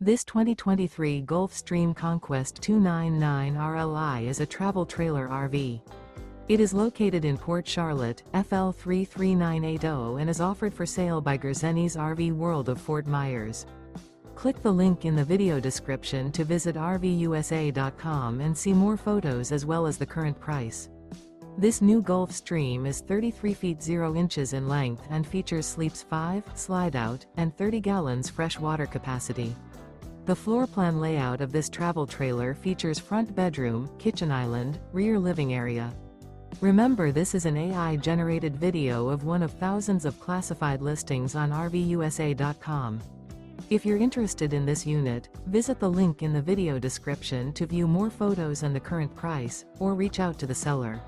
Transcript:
This 2023 Gulf Stream Conquest 299 RLI is a travel trailer RV. It is located in Port Charlotte, FL 33980 and is offered for sale by Gerzeny's RV World of Fort Myers. Click the link in the video description to visit RVUSA.com and see more photos as well as the current price. This new Gulf Stream is 33 feet 0 inches in length and features sleeps 5, Slideout, and 30 gallons fresh water capacity. The floor plan layout of this travel trailer features front bedroom, kitchen island, rear living area. Remember, this is an AI-generated video of one of thousands of classified listings on RVUSA.com. If you're interested in this unit, visit the link in the video description to view more photos and the current price, or reach out to the seller.